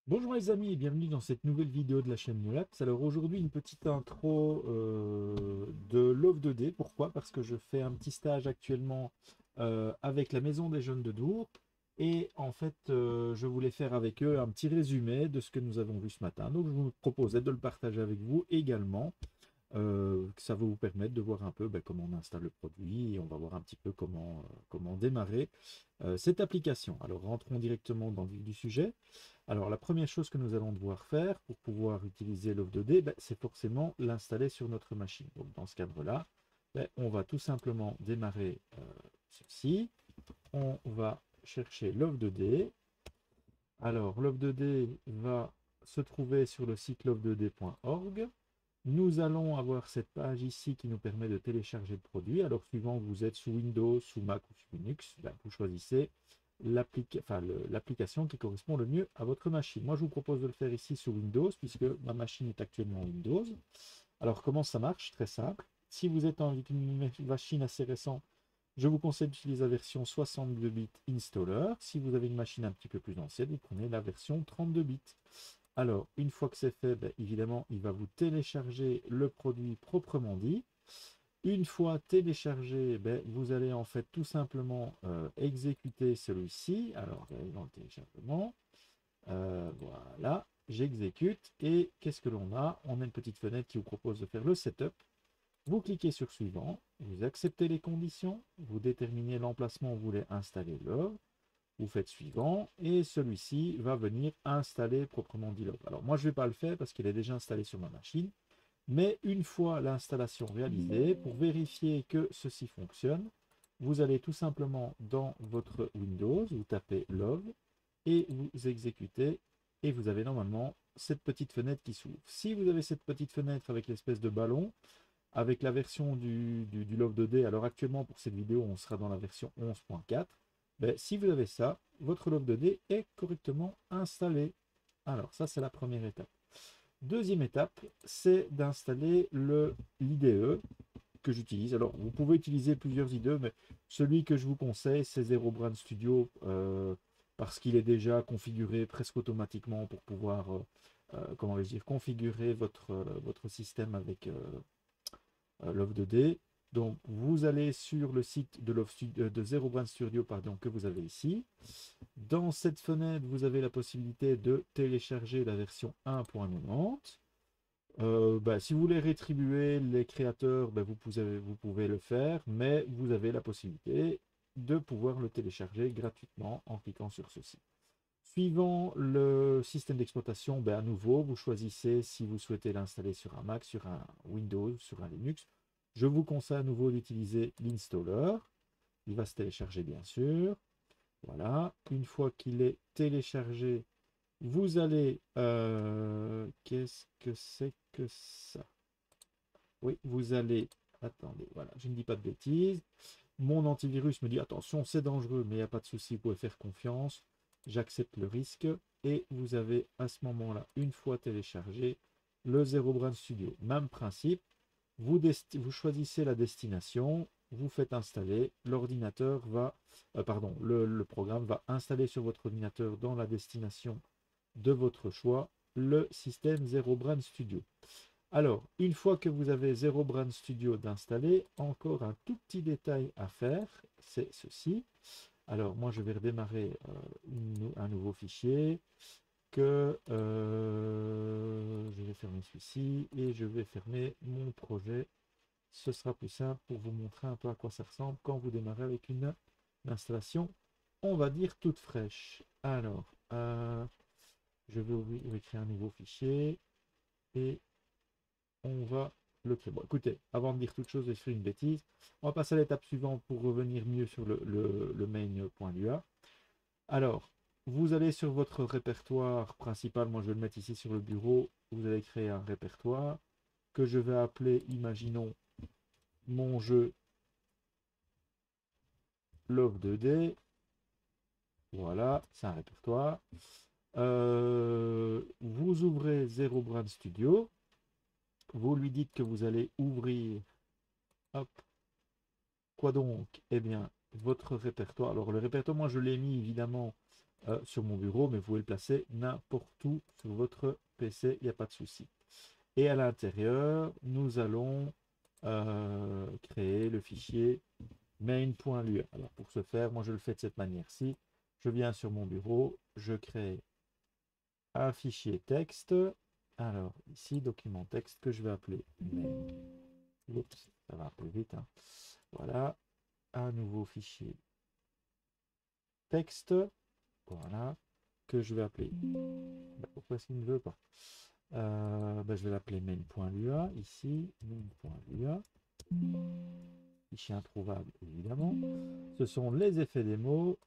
Bonjour les amis et bienvenue dans cette nouvelle vidéo de la chaîne Newlaps. Alors aujourd'hui une petite intro de Love 2D. Pourquoi? Parce que je fais un petit stage actuellement avec la Maison des Jeunes de Dour et en fait je voulais faire avec eux un petit résumé de ce que nous avons vu ce matin. Donc je vous proposais de le partager avec vous également, que ça va vous permettre de voir un peu comment on installe le produit et on va voir un petit peu comment démarrer cette application. Alors rentrons directement dans le vif du sujet. Alors la première chose que nous allons devoir faire pour pouvoir utiliser Love 2D, c'est forcément l'installer sur notre machine. Donc dans ce cadre-là, on va tout simplement démarrer ceci. On va chercher Love 2D. Alors Love 2D va se trouver sur le site love2d.org. Nous allons avoir cette page ici qui nous permet de télécharger le produit. Alors, suivant que vous êtes sous Windows, sous Mac ou sous Linux, vous choisissez l'application qui correspond le mieux à votre machine. Moi, je vous propose de le faire ici sous Windows, puisque ma machine est actuellement Windows. Alors, comment ça marche? Très simple. Si vous êtes avec une machine assez récente, je vous conseille d'utiliser la version 62 bits installer. Si vous avez une machine un petit peu plus ancienne, vous prenez la version 32 bits. Alors, une fois que c'est fait, évidemment, il va vous télécharger le produit proprement dit. Une fois téléchargé, vous allez en fait tout simplement exécuter celui-ci. Alors, vous allez dans le téléchargement. Voilà, j'exécute. Et qu'est-ce que l'on a? On a une petite fenêtre qui vous propose de faire le setup. Vous cliquez sur suivant, vous acceptez les conditions, vous déterminez l'emplacement où vous voulez installer l'œuvre, vous faites suivant, et celui-ci va venir installer proprement dit l'œuvre. Alors moi je ne vais pas le faire parce qu'il est déjà installé sur ma machine, mais une fois l'installation réalisée, pour vérifier que ceci fonctionne, vous allez tout simplement dans votre Windows, vous tapez Love, et vous exécutez, et vous avez normalement cette petite fenêtre qui s'ouvre. Si vous avez cette petite fenêtre avec l'espèce de ballon, avec la version du Love 2D, alors actuellement pour cette vidéo, on sera dans la version 11.4. Si vous avez ça, votre Love 2D est correctement installé. Alors ça, c'est la première étape. Deuxième étape, c'est d'installer l'IDE que j'utilise. Alors, vous pouvez utiliser plusieurs IDE, mais celui que je vous conseille, c'est Zero Brand Studio, parce qu'il est déjà configuré presque automatiquement pour pouvoir, comment vais-je dire, configurer votre système avec Love 2D. Donc, vous allez sur le site de Zero Brand Studio pardon, que vous avez ici. Dans cette fenêtre, vous avez la possibilité de télécharger la version 1.90. Si vous voulez rétribuer les créateurs, vous pouvez le faire, mais vous avez la possibilité de pouvoir le télécharger gratuitement en cliquant sur ceci. Suivant le système d'exploitation, à nouveau, vous choisissez si vous souhaitez l'installer sur un Mac, sur un Windows, sur un Linux. Je vous conseille à nouveau d'utiliser l'installer. Il va se télécharger bien sûr. Voilà. Une fois qu'il est téléchargé, vous allez... qu'est-ce que c'est que ça? Oui, vous allez... Attendez, voilà, je ne dis pas de bêtises. Mon antivirus me dit, attention, c'est dangereux, mais il n'y a pas de souci, vous pouvez faire confiance. J'accepte le risque. Et vous avez à ce moment-là, une fois téléchargé, le Zero Brand Studio. Même principe, vous choisissez la destination, vous faites installer, l'ordinateur va, pardon, le programme va installer sur votre ordinateur dans la destination de votre choix le système Zero Brand Studio. Alors, une fois que vous avez Zero Brand Studio d'installer, encore un tout petit détail à faire, c'est ceci. Alors, moi, je vais redémarrer un nouveau fichier que je vais fermer celui-ci et je vais fermer mon projet. Ce sera plus simple pour vous montrer un peu à quoi ça ressemble quand vous démarrez avec une installation, on va dire, toute fraîche. Alors, je vais créer un nouveau fichier et on va le créer. Bon, écoutez, avant de dire toute chose, j'ai fait une bêtise. On va passer à l'étape suivante pour revenir mieux sur le main.lua. Alors, vous allez sur votre répertoire principal. Moi, je vais le mettre ici sur le bureau. Vous allez créer un répertoire que je vais appeler, imaginons, mon jeu Love 2D. Voilà, c'est un répertoire. Vous ouvrez Zero Brand Studio. Vous lui dites que vous allez ouvrir, hop, quoi donc? Eh bien, votre répertoire. Alors, le répertoire, moi, je l'ai mis évidemment sur mon bureau, mais vous pouvez le placer n'importe où sur votre PC, il n'y a pas de souci. Et à l'intérieur, nous allons créer le fichier main.lua. Alors pour ce faire, moi je le fais de cette manière-ci. Je viens sur mon bureau, je crée un fichier texte. Alors ici, document texte que je vais appeler main. Oups, ça va un peu vite. Hein. Voilà, un nouveau fichier texte. Voilà, que je vais appeler. Pourquoi est-ce qu'il ne veut pas? Je vais l'appeler main.lua ici, main.lua. Fichier introuvable évidemment. Ce sont les effets des mots.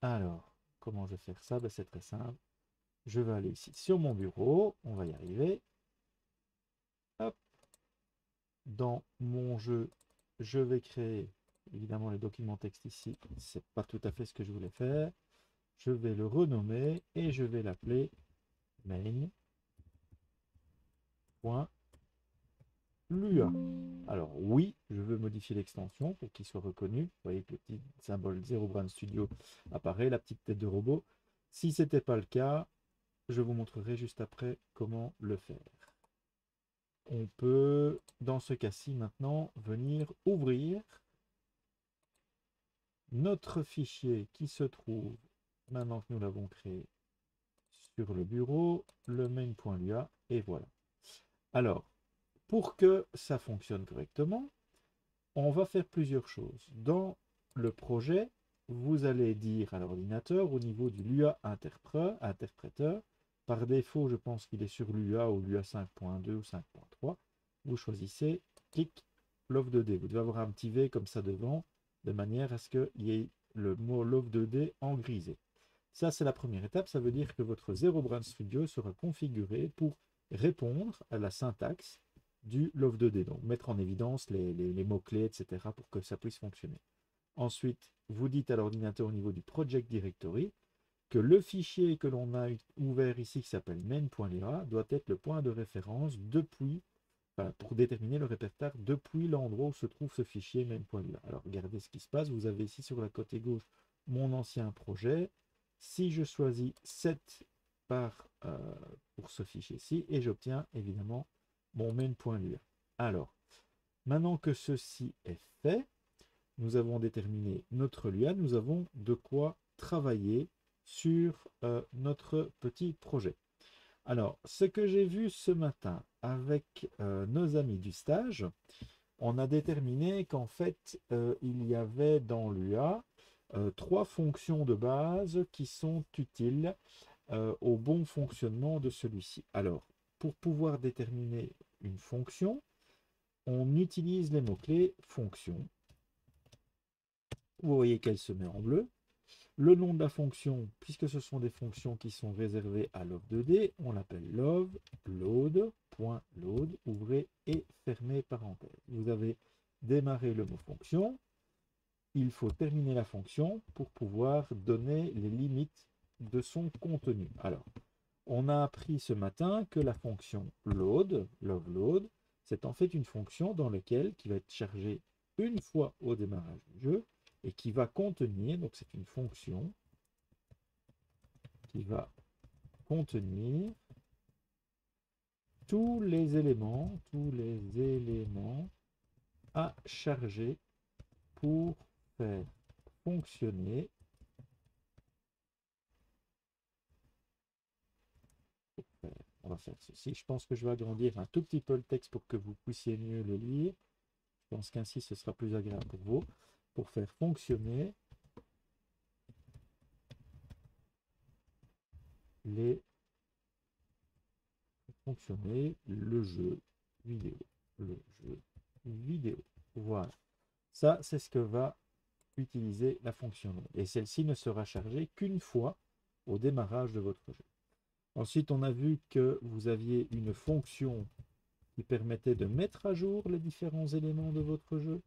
Alors, comment je vais faire ça? C'est très simple. Je vais aller ici sur mon bureau. On va y arriver. Hop. Dans mon jeu, je vais créer évidemment le document texte ici. C'est pas tout à fait ce que je voulais faire. Je vais le renommer et je vais l'appeler main.lua. Alors oui, je veux modifier l'extension pour qu'il soit reconnu. Vous voyez que le petit symbole Zero Brand Studio apparaît, la petite tête de robot. Si ce n'était pas le cas, je vous montrerai juste après comment le faire. On peut, dans ce cas-ci maintenant, venir ouvrir notre fichier qui se trouve, maintenant que nous l'avons créé, sur le bureau, le main.lua, et voilà. Alors, pour que ça fonctionne correctement, on va faire plusieurs choses. Dans le projet, vous allez dire à l'ordinateur, au niveau du LUA interpréteur, par défaut, je pense qu'il est sur LUA ou LUA 5.2 ou 5.3, vous choisissez clic Love2D. Vous devez avoir un petit V comme ça devant, de manière à ce qu'il y ait le mot Love2D en grisé. Ça, c'est la première étape. Ça veut dire que votre Zero Brand Studio sera configuré pour répondre à la syntaxe du Love2D. Donc, mettre en évidence les mots-clés, etc. pour que ça puisse fonctionner. Ensuite, vous dites à l'ordinateur au niveau du Project Directory que le fichier que l'on a ouvert ici, qui s'appelle main.lua, doit être le point de référence depuis, pour déterminer le répertoire depuis l'endroit où se trouve ce fichier main.lua. Alors, regardez ce qui se passe. Vous avez ici sur la côté gauche mon ancien projet. Si je choisis 7 pour ce fichier-ci, et j'obtiens évidemment mon main.lua. Alors, maintenant que ceci est fait, nous avons déterminé notre LUA, nous avons de quoi travailler sur notre petit projet. Alors, ce que j'ai vu ce matin avec nos amis du stage, on a déterminé qu'en fait, il y avait dans l'UA 3 fonctions de base qui sont utiles au bon fonctionnement de celui-ci. Alors, pour pouvoir déterminer une fonction, on utilise les mots-clés fonction. Vous voyez qu'elle se met en bleu. Le nom de la fonction, puisque ce sont des fonctions qui sont réservées à love2d, on l'appelle love load.load, ouvrez et fermez parenthèse. Vous avez démarré le mot fonction. Il faut terminer la fonction pour pouvoir donner les limites de son contenu. Alors, on a appris ce matin que la fonction load, loveLoad, c'est en fait une fonction dans laquelle qui va être chargée une fois au démarrage du jeu et qui va contenir, donc c'est une fonction qui va contenir tous les éléments à charger pour faire fonctionner on va faire ceci. Je pense que je vais agrandir un tout petit peu le texte pour que vous puissiez mieux le lire. Je pense qu'ainsi ce sera plus agréable pour vous. Pour faire fonctionner le jeu vidéo. Voilà. Ça, c'est ce que va utiliser la fonction. Et celle-ci ne sera chargée qu'une fois au démarrage de votre jeu. Ensuite, on a vu que vous aviez une fonction qui permettait de mettre à jour les différents éléments de votre jeu.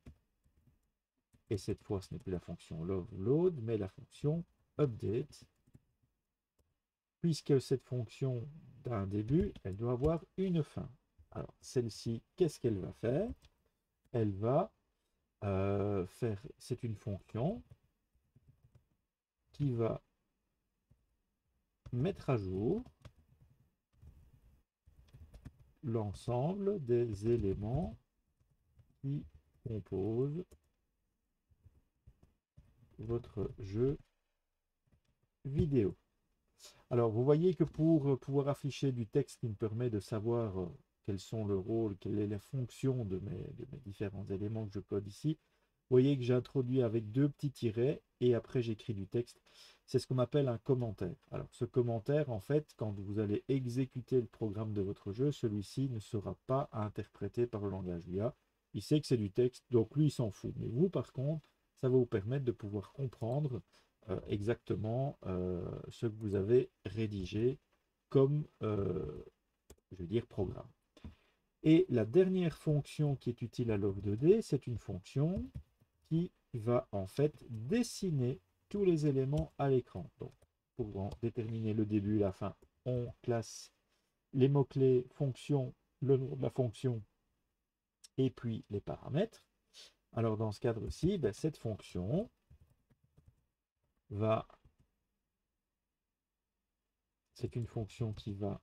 Et cette fois, ce n'est plus la fonction load, mais la fonction update. Puisque cette fonction d'un début, elle doit avoir une fin. Alors, celle-ci, qu'est-ce qu'elle va faire? Elle va faire, c'est une fonction qui va mettre à jour l'ensemble des éléments qui composent votre jeu vidéo. Alors, vous voyez que pour pouvoir afficher du texte qui me permet de savoir quels sont le rôle, quelle est la fonction de mes différents éléments que je code ici, vous voyez que j'ai introduit avec 2 petits tirets et après j'écris du texte. C'est ce qu'on appelle un commentaire. Alors, ce commentaire, en fait, quand vous allez exécuter le programme de votre jeu, celui-ci ne sera pas interprété par le langage IA. Il sait que c'est du texte, donc lui, il s'en fout. Mais vous, par contre, ça va vous permettre de pouvoir comprendre exactement ce que vous avez rédigé comme, je veux dire, programme. Et la dernière fonction qui est utile à Log2D, c'est une fonction qui va en fait dessiner tous les éléments à l'écran. Donc, pour en déterminer le début et la fin, on classe les mots-clés fonction, le nom de la fonction et puis les paramètres. Alors, dans ce cadre-ci, ben, cette fonction va... C'est une fonction qui va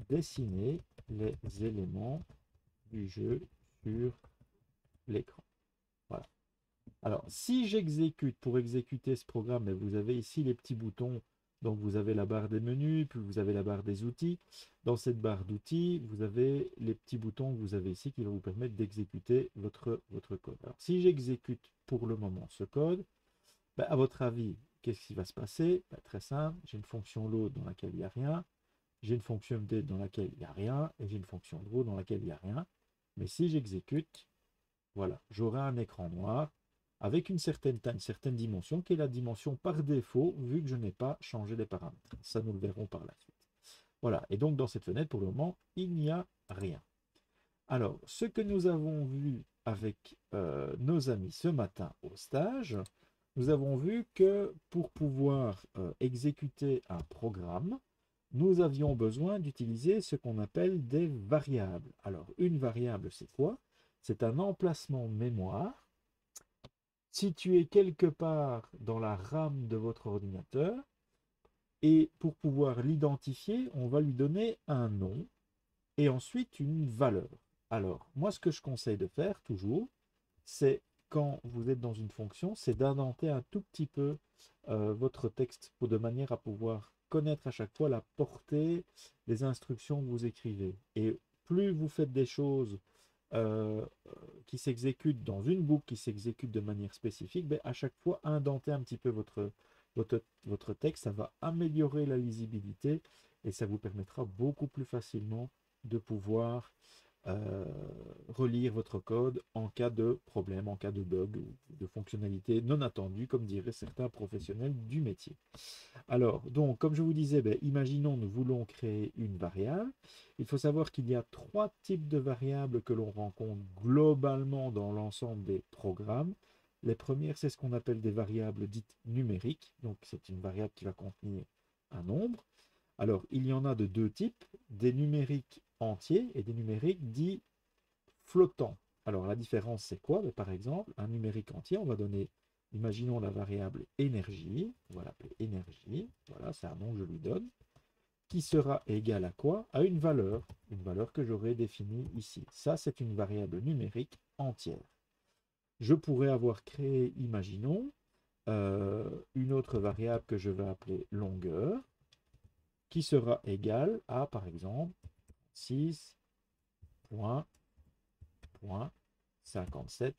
dessiner les éléments du jeu sur l'écran. Voilà. Alors, si j'exécute, pour exécuter ce programme, vous avez ici les petits boutons. Donc, vous avez la barre des menus, puis vous avez la barre des outils. Dans cette barre d'outils, vous avez les petits boutons que vous avez ici qui vont vous permettre d'exécuter votre code. Alors, si j'exécute pour le moment ce code, ben, à votre avis, qu'est-ce qui va se passer? Ben, très simple, j'ai une fonction load dans laquelle il n'y a rien, j'ai une fonction update dans laquelle il n'y a rien, et j'ai une fonction draw dans laquelle il n'y a rien. Mais si j'exécute, voilà, j'aurai un écran noir avec une certaine taille, une certaine dimension, qui est la dimension par défaut, vu que je n'ai pas changé les paramètres. Ça, nous le verrons par la suite. Voilà, et donc dans cette fenêtre, pour le moment, il n'y a rien. Alors, ce que nous avons vu avec nos amis ce matin au stage, nous avons vu que pour pouvoir exécuter un programme, nous avions besoin d'utiliser ce qu'on appelle des variables. Alors, une variable, c'est quoi? C'est un emplacement mémoire situé quelque part dans la RAM de votre ordinateur. Et pour pouvoir l'identifier, on va lui donner un nom et ensuite une valeur. Alors, moi, ce que je conseille de faire toujours, c'est quand vous êtes dans une fonction, c'est d'indenter un tout petit peu votre texte de manière à pouvoir connaître à chaque fois la portée des instructions que vous écrivez. Et plus vous faites des choses qui s'exécutent dans une boucle, qui s'exécute de manière spécifique, ben, à chaque fois, indenter un petit peu votre texte, ça va améliorer la lisibilité et ça vous permettra beaucoup plus facilement de pouvoir relire votre code en cas de problème, en cas de bug ou de fonctionnalité non attendue, comme diraient certains professionnels du métier. Alors, donc, comme je vous disais, ben, imaginons nous voulons créer une variable. Il faut savoir qu'il y a 3 types de variables que l'on rencontre globalement dans l'ensemble des programmes. Les premières, c'est ce qu'on appelle des variables dites numériques. Donc, c'est une variable qui va contenir un nombre. Alors, il y en a de 2 types, des numériques entiers et des numériques dits flottants. Alors, la différence, c'est quoi? Ben, par exemple, un numérique entier, on va donner, imaginons la variable énergie, on va l'appeler énergie, voilà, c'est un nom que je lui donne, qui sera égal à quoi? À une valeur que j'aurai définie ici. Ça, c'est une variable numérique entière. Je pourrais avoir créé, imaginons, une autre variable que je vais appeler longueur, qui sera égale à, par exemple, 6.57,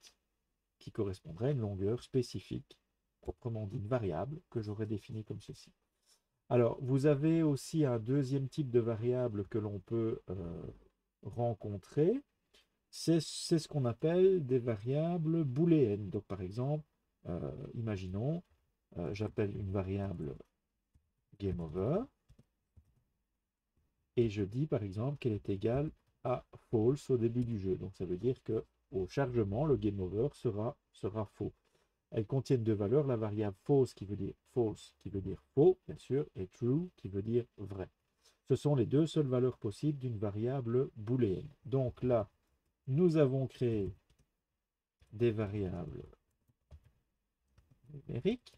qui correspondrait à une longueur spécifique, proprement dit une variable, que j'aurais définie comme ceci. Alors, vous avez aussi un deuxième type de variable que l'on peut rencontrer, c'est ce qu'on appelle des variables booléennes. Donc, par exemple, imaginons, j'appelle une variable GameOver, et je dis par exemple qu'elle est égale à false au début du jeu. Donc ça veut dire que au chargement, le game over sera faux. Elles contiennent 2 valeurs, la variable false qui veut dire faux, bien sûr, et true qui veut dire vrai. Ce sont les 2 seules valeurs possibles d'une variable booléenne. Donc là, nous avons créé des variables numériques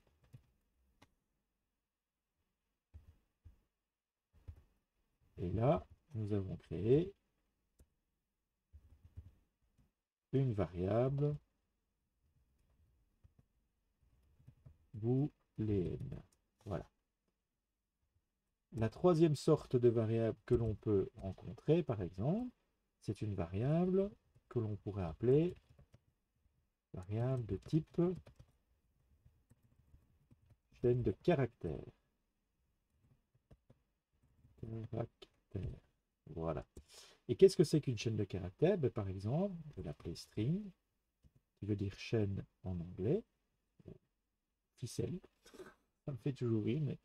Et là, nous avons créé une variable booléenne. Voilà. La troisième sorte de variable que l'on peut rencontrer, par exemple, c'est une variable que l'on pourrait appeler variable de type chaîne de caractères. Voilà. Et qu'est-ce que c'est qu'une chaîne de caractères? Ben, par exemple, je vais l'appeler string, qui veut dire chaîne en anglais, ficelle. Ça me fait toujours rire, mais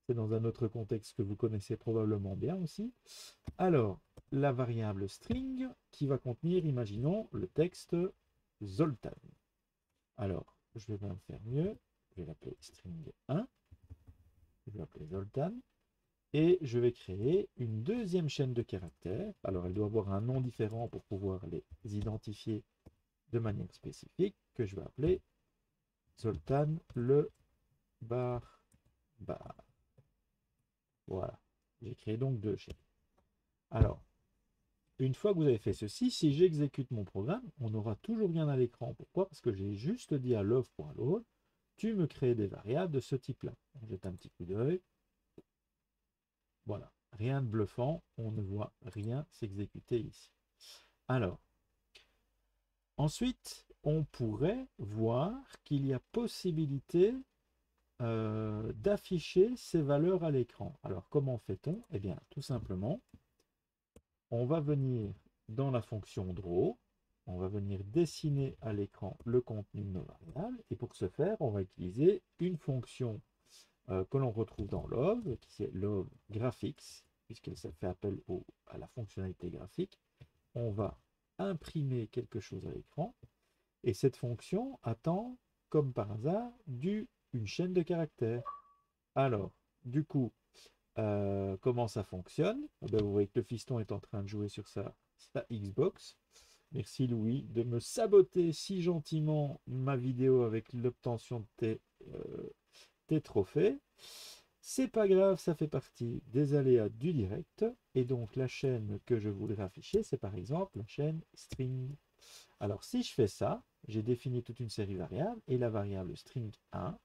c'est dans un autre contexte que vous connaissez probablement bien aussi. Alors, la variable string qui va contenir, imaginons, le texte Zoltan. Alors, je vais même faire mieux. Je vais l'appeler string 1. Je vais l'appeler Zoltan. Et je vais créer une deuxième chaîne de caractères. Alors, elle doit avoir un nom différent pour pouvoir les identifier de manière spécifique, que je vais appeler Zoltan le bar. Voilà. J'ai créé donc deux chaînes. Alors, une fois que vous avez fait ceci, si j'exécute mon programme, on aura toujours bien à l'écran. Pourquoi? Parce que j'ai juste dit à love.load, tu me crées des variables de ce type-là. On jette un petit coup d'œil. Voilà. Rien de bluffant, on ne voit rien s'exécuter ici. Alors, ensuite, on pourrait voir qu'il y a possibilité d'afficher ces valeurs à l'écran. Alors, comment fait-on? Eh bien, tout simplement, on va venir dans la fonction draw, on va venir dessiner à l'écran le contenu de nos variables, et pour ce faire, on va utiliser une fonction que l'on retrouve dans Love, qui est Love Graphics, puisqu'elle fait appel à la fonctionnalité graphique. On va imprimer quelque chose à l'écran, et cette fonction attend, comme par hasard, une chaîne de caractères. Alors, du coup, comment ça fonctionne? Ben, vous voyez que le fiston est en train de jouer sur sa Xbox. Merci Louis de me saboter si gentiment ma vidéo avec l'obtention de tes trophées. C'est pas grave, ça fait partie des aléas du direct. Et donc la chaîne que je voudrais afficher, c'est par exemple la chaîne string. Alors si je fais ça, j'ai défini toute une série de variables et la variable string 1,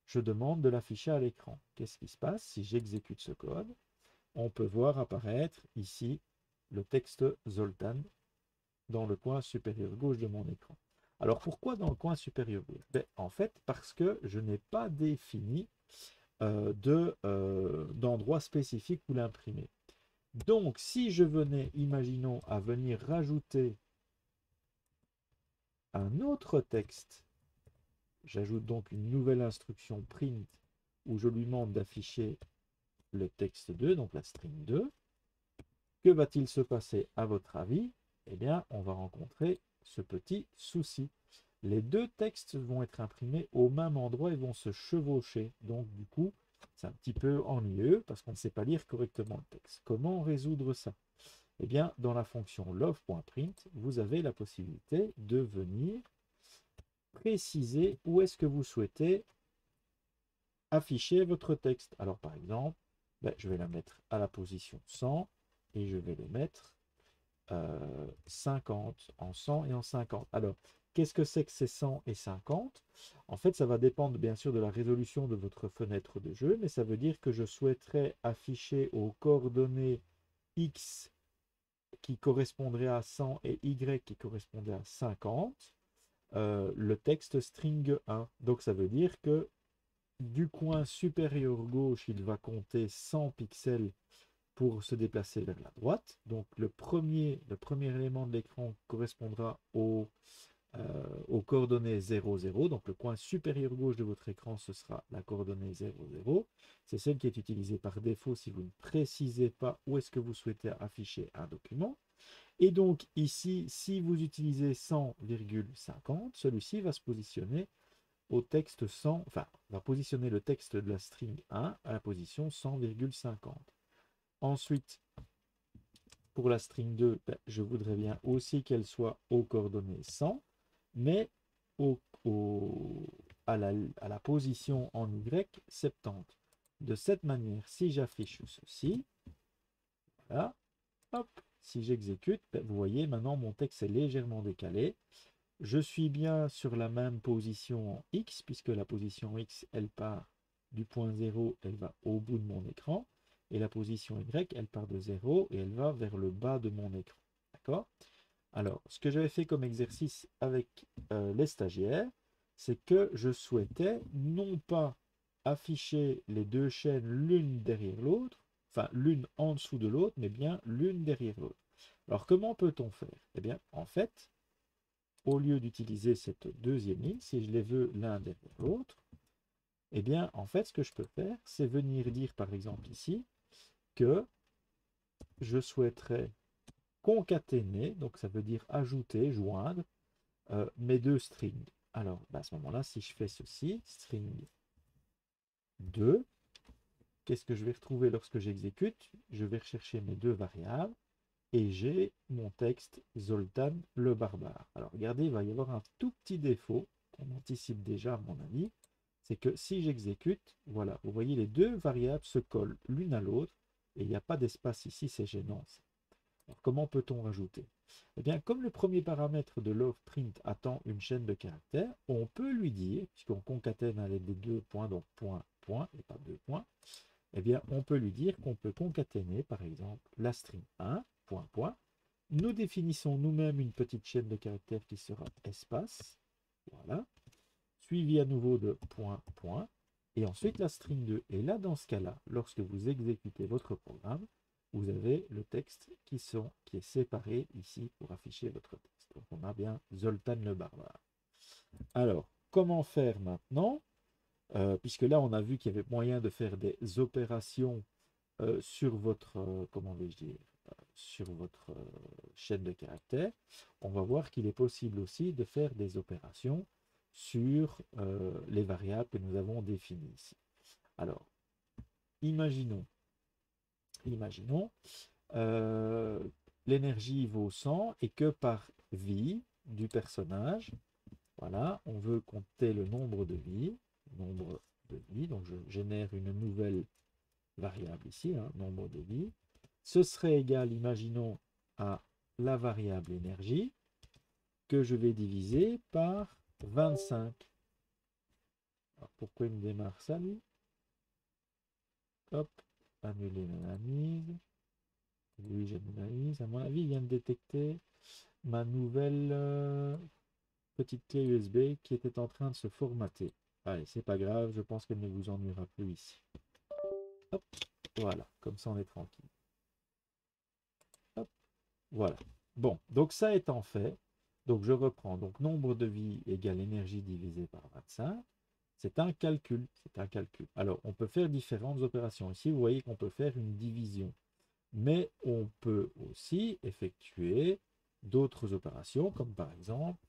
je demande de l'afficher à l'écran. Qu'est-ce qui se passe si j'exécute ce code? On peut voir apparaître ici le texte Zoltan dans le coin supérieur gauche de mon écran. Alors pourquoi dans le coin supérieur gauche? Ben, en fait, parce que je n'ai pas défini d'endroit spécifique où l'imprimer. Donc, si je venais, imaginons, à venir rajouter un autre texte, j'ajoute donc une nouvelle instruction print où je lui demande d'afficher le texte 2, donc la string 2. Que va-t-il se passer à votre avis? Eh bien, on va rencontrer ce petit souci. Les deux textes vont être imprimés au même endroit et vont se chevaucher. Donc, du coup, c'est un petit peu ennuyeux parce qu'on ne sait pas lire correctement le texte. Comment résoudre ça? Eh bien, dans la fonction love.print, vous avez la possibilité de venir préciser où est-ce que vous souhaitez afficher votre texte. Alors, par exemple, je vais la mettre à la position 100 et je vais le mettre 50, en 100 et en 50. Alors, qu'est-ce que c'est que ces 100 et 50? En fait, ça va dépendre bien sûr de la résolution de votre fenêtre de jeu, mais ça veut dire que je souhaiterais afficher aux coordonnées X qui correspondraient à 100 et Y qui correspondaient à 50, le texte string 1. Donc, ça veut dire que du coin supérieur gauche, il va compter 100 pixels pour se déplacer vers la droite. Donc le premier élément de l'écran correspondra aux coordonnées 0, 0. Donc le coin supérieur gauche de votre écran, ce sera la coordonnée 0, 0. C'est celle qui est utilisée par défaut si vous ne précisez pas où est-ce que vous souhaitez afficher un document. Et donc ici, si vous utilisez 100,50, celui-ci va se positionner au texte 100, enfin, va positionner le texte de la string 1 à la position 100,50. Ensuite, pour la string 2, je voudrais bien aussi qu'elle soit aux coordonnées 100, mais à la position en Y 70. De cette manière, si j'affiche ceci, Voilà. Hop. Si j'exécute, ben, vous voyez maintenant mon texte est légèrement décalé. Je suis bien sur la même position en X, puisque la position X, elle part du point 0, elle va au bout de mon écran. Et la position Y, elle part de 0 et elle va vers le bas de mon écran. D'accord? Alors, ce que j'avais fait comme exercice avec les stagiaires, c'est que je souhaitais non pas afficher les deux chaînes l'une derrière l'autre, enfin l'une en dessous de l'autre, mais bien l'une derrière l'autre. Alors, comment peut-on faire? Eh bien, en fait, au lieu d'utiliser cette deuxième ligne, si je les veux l'un derrière l'autre, eh bien, en fait, ce que je peux faire, c'est venir dire, par exemple ici, que je souhaiterais concaténer, donc ça veut dire ajouter, joindre, mes deux strings. Alors, à ce moment-là, si je fais ceci, string 2, qu'est-ce que je vais retrouver lorsque j'exécute? Je vais rechercher mes deux variables et j'ai mon texte Zoltan le barbare. Alors, regardez, il va y avoir un tout petit défaut qu'on anticipe déjà à mon avis, c'est que si j'exécute, voilà, vous voyez les deux variables se collent l'une à l'autre et il n'y a pas d'espace ici, c'est gênant. Alors, comment peut-on rajouter? Eh bien, comme le premier paramètre de lovePrint attend une chaîne de caractères, on peut lui dire, puisqu'on concatène à l'aide des deux points, donc point, point, et pas deux points, eh bien, on peut lui dire qu'on peut concaténer, par exemple, la string 1, point, point. Nous définissons nous-mêmes une petite chaîne de caractères qui sera espace, voilà, suivi à nouveau de point, point, et ensuite la string 2. Et là, dans ce cas-là, lorsque vous exécutez votre programme, vous avez le texte qui est séparé ici pour afficher votre texte. Donc on a bien Zoltan le barbare. Alors, comment faire maintenant? Puisque là, on a vu qu'il y avait moyen de faire des opérations sur votre, comment vais-je dire, sur votre chaîne de caractères. On va voir qu'il est possible aussi de faire des opérations sur les variables que nous avons définies ici. Alors, imaginons l'énergie vaut 100 et que par vie du personnage, voilà, on veut compter le nombre de vies, donc je génère une nouvelle variable ici, hein, nombre de vies. Ce serait égal, imaginons, à la variable énergie que je vais diviser par 25. Alors, pourquoi il me démarre ça, lui? Hop, annuler l'analyse. Oui, j'analyse. À mon avis, il vient de détecter ma nouvelle petite clé USB qui était en train de se formater. Allez, c'est pas grave, je pense qu'elle ne vous ennuiera plus ici. Hop, voilà, comme ça on est tranquille. Hop, voilà. Bon, donc ça étant fait, donc je reprends. Donc nombre de vies égale énergie divisé par 25. C'est un calcul, c'est un calcul. Alors, on peut faire différentes opérations. Ici, vous voyez qu'on peut faire une division. Mais on peut aussi effectuer d'autres opérations, comme par exemple,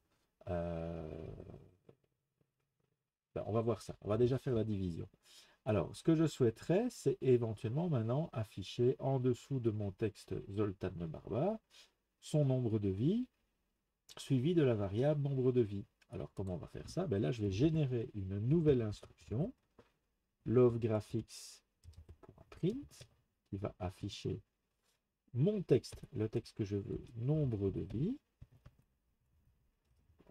on va voir ça. On va déjà faire la division. Alors, ce que je souhaiterais, c'est éventuellement maintenant afficher en dessous de mon texte Zoltan le barbare son nombre de vies, suivi de la variable nombre de vies. Alors, comment on va faire ça? Ben là, je vais générer une nouvelle instruction, lovegraphics.print, qui va afficher mon texte, le texte que je veux, nombre de vies.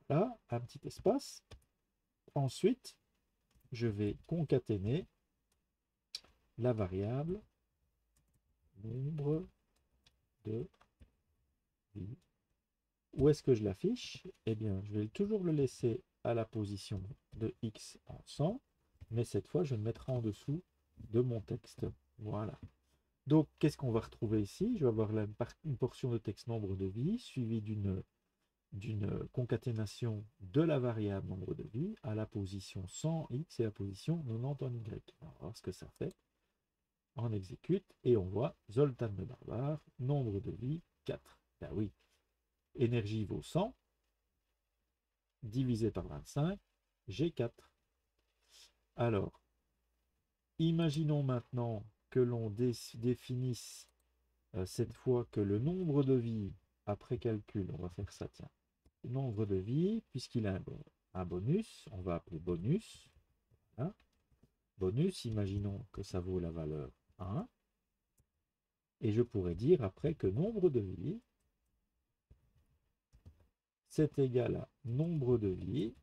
Là, un petit espace. Ensuite, je vais concaténer la variable nombre de vies. Où est-ce que je l'affiche? Eh bien, je vais toujours le laisser à la position de X en 100, mais cette fois, je le mettrai en dessous de mon texte. Voilà. Donc, qu'est-ce qu'on va retrouver ici? Je vais avoir une portion de texte nombre de vies, suivie d'une concaténation de la variable nombre de vies à la position 100x et la position 90 en y. On va voir ce que ça fait. On exécute et on voit Zoltan le barbare, nombre de vies 4. Ben oui, énergie vaut 100, divisé par 25, j'ai 4. Alors, imaginons maintenant que l'on définisse cette fois que le nombre de vies après calcul, on va faire ça, tiens, nombre de vies, puisqu'il a un bonus, on va appeler bonus. Voilà. Bonus, imaginons que ça vaut la valeur 1. Et je pourrais dire après que nombre de vie, c'est égal à nombre de vie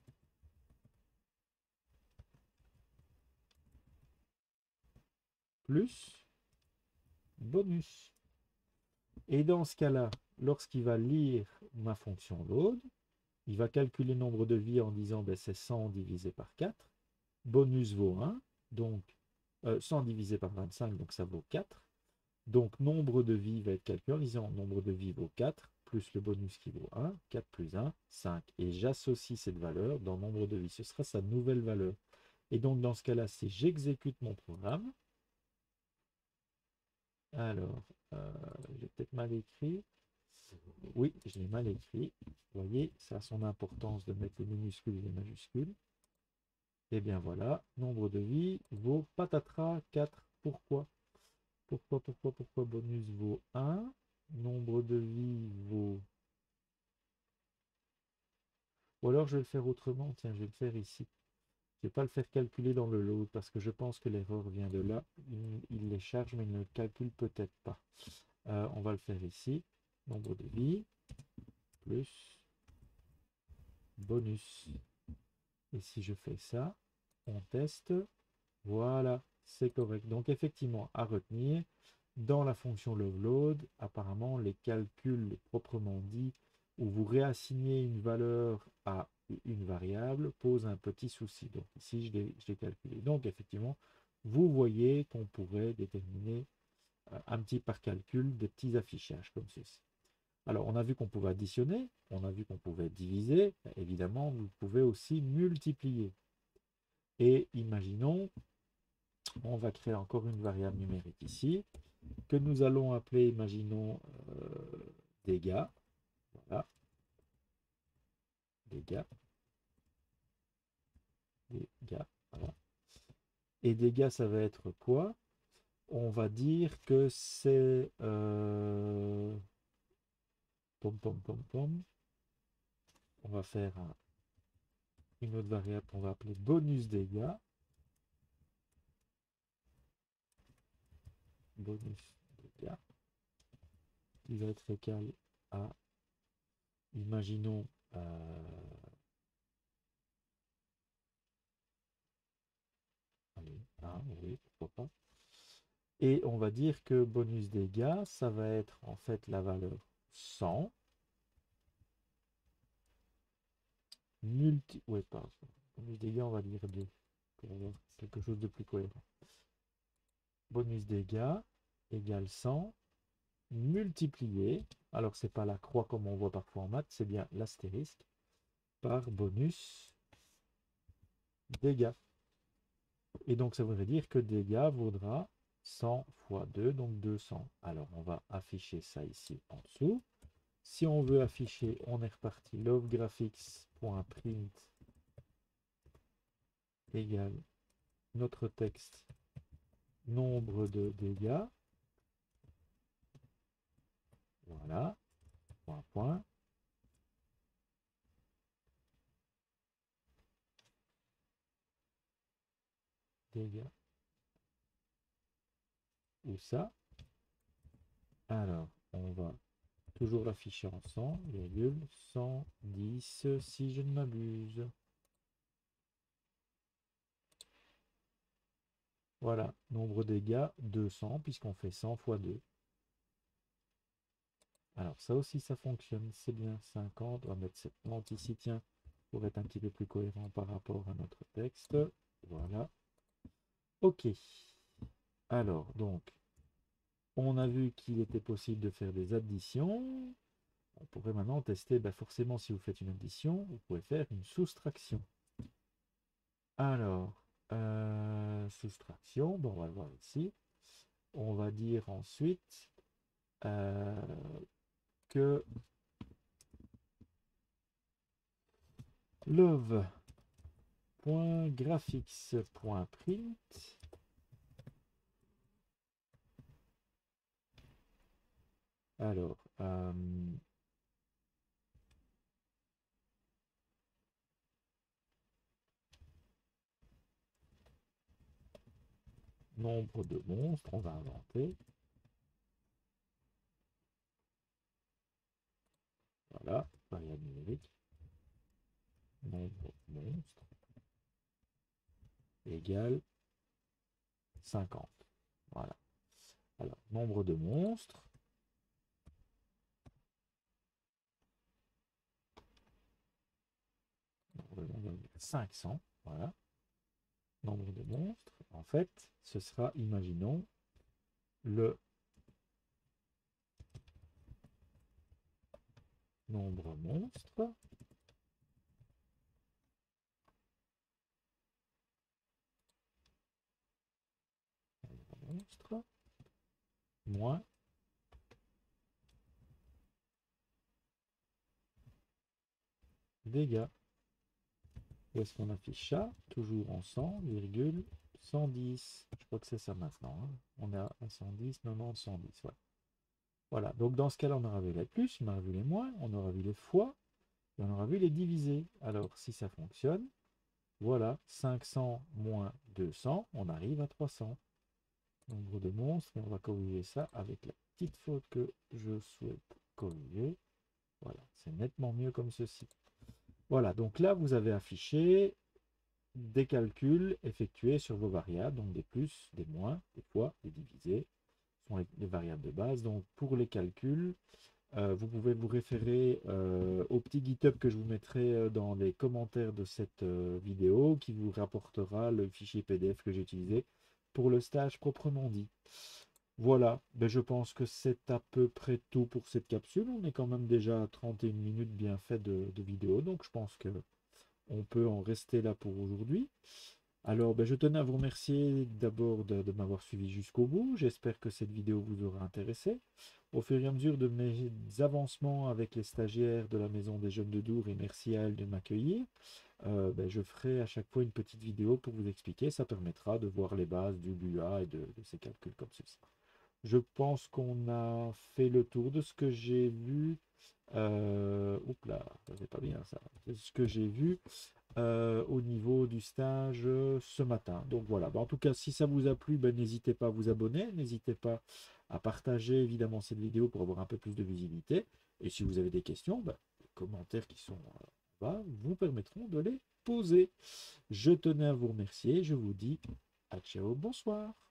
plus bonus. Et dans ce cas-là, lorsqu'il va lire ma fonction load, il va calculer le nombre de vie en disant ben, c'est 100 divisé par 4. Bonus vaut 1, donc 100 divisé par 25, donc ça vaut 4. Donc nombre de vie va être calculé en disant nombre de vie vaut 4, plus le bonus qui vaut 1, 4 plus 1, 5. Et j'associe cette valeur dans nombre de vie. Ce sera sa nouvelle valeur. Et donc dans ce cas-là, si j'exécute mon programme, alors, j'ai peut-être mal écrit. Oui, je l'ai mal écrit. Vous voyez, ça a son importance de mettre les minuscules et les majuscules. Et bien voilà, nombre de vie vaut patatras 4. Pourquoi? Pourquoi bonus vaut 1? Nombre de vie vaut... Ou alors je vais le faire autrement. Tiens, je vais le faire ici. Je ne vais pas le faire calculer dans le load parce que je pense que l'erreur vient de là. Il les charge mais il ne le calcule peut-être pas. On va le faire ici. Nombre de vie plus bonus. Et si je fais ça, on teste. Voilà, c'est correct. Donc effectivement, à retenir, dans la fonction load, apparemment les calculs proprement dits, où vous réassignez une valeur à une variable, posent un petit souci. Donc ici, je l'ai calculé. Donc effectivement, vous voyez qu'on pourrait déterminer un petit par calcul des petits affichages comme ceci. Alors, on a vu qu'on pouvait additionner, on a vu qu'on pouvait diviser. Évidemment, vous pouvez aussi multiplier. Et imaginons, on va créer encore une variable numérique ici, que nous allons appeler, imaginons, dégâts. Voilà, dégâts. Dégâts, voilà. Et dégâts, ça va être quoi? On va dire que c'est... pom, pom, pom, pom. On va faire une autre variable qu'on va appeler bonus dégâts. Bonus dégâts. Qui va être égal à, imaginons, allez, oui, pourquoi pas. Et on va dire que bonus dégâts, ça va être en fait la valeur 100. Ouais, pardon. Bonus dégâts, on va dire 2. Pour avoir quelque chose de plus cohérent. Bonus dégâts égale 100 multiplié. Alors, c'est pas la croix comme on voit parfois en maths, c'est bien l'astérisque par bonus dégâts. Et donc, ça voudrait dire que dégâts vaudra 100 fois 2, donc 200. Alors, on va afficher ça ici en dessous. Si on veut afficher, on est reparti. Lovegraphics.print égale notre texte nombre de dégâts. Voilà. Point, point. Dégâts. Où ça? Alors, on va toujours l'afficher en 100, 110 si je ne m'abuse. Voilà, nombre de dégâts 200 puisqu'on fait 100 fois 2. Alors ça aussi ça fonctionne, c'est bien 50, on va mettre 70 ici, tiens, pour être un petit peu plus cohérent par rapport à notre texte. Voilà. Ok. Alors, donc, on a vu qu'il était possible de faire des additions. On pourrait maintenant tester, forcément si vous faites une addition, vous pouvez faire une soustraction. Alors, soustraction, bon, on va le voir ici. On va dire ensuite que love.graphics.print alors nombre de monstres, on va inventer Voilà, variable numérique. Nombre monstre égale 50. Voilà. Alors, nombre de monstres. Nombre de monstres, 500. Voilà. Nombre de monstres. En fait, ce sera, imaginons, le nombre monstre moins dégâts. Où est-ce qu'on affiche ça? Toujours en 100, virgule 110. Je crois que c'est ça maintenant, hein. On est à 110, 90, 110. Ouais. Voilà. Donc dans ce cas-là, on aura vu les plus, on aura vu les moins, on aura vu les fois, et on aura vu les divisés. Alors si ça fonctionne, voilà, 500 moins 200, on arrive à 300. Nombre de monstres, et on va corriger ça avec la petite faute que je souhaite corriger. Voilà, c'est nettement mieux comme ceci. Voilà, donc là, vous avez affiché des calculs effectués sur vos variables, donc des plus, des moins, des fois, des divisés, sont les variables de base. Donc pour les calculs, vous pouvez vous référer au petit GitHub que je vous mettrai dans les commentaires de cette vidéo, qui vous rapportera le fichier PDF que j'ai utilisé pour le stage proprement dit. Voilà, ben je pense que c'est à peu près tout pour cette capsule. On est quand même déjà à 31 minutes bien fait de vidéo, donc je pense que on peut en rester là pour aujourd'hui. Alors, ben, je tenais à vous remercier d'abord de m'avoir suivi jusqu'au bout. J'espère que cette vidéo vous aura intéressé. Au fur et à mesure de mes avancements avec les stagiaires de la Maison des Jeunes de Dour, et merci à elles de m'accueillir, ben, je ferai à chaque fois une petite vidéo pour vous expliquer. Ça permettra de voir les bases du BUA et de ces calculs comme ceci. Je pense qu'on a fait le tour de ce que j'ai vu. Oups là, c'est pas bien ça. C'est ce que j'ai vu au niveau du stage ce matin. Donc voilà. En tout cas, si ça vous a plu, ben, n'hésitez pas à vous abonner. N'hésitez pas à partager évidemment cette vidéo pour avoir un peu plus de visibilité. Et si vous avez des questions, ben, les commentaires qui sont là vous permettront de les poser. Je tenais à vous remercier. Je vous dis à ciao, bonsoir.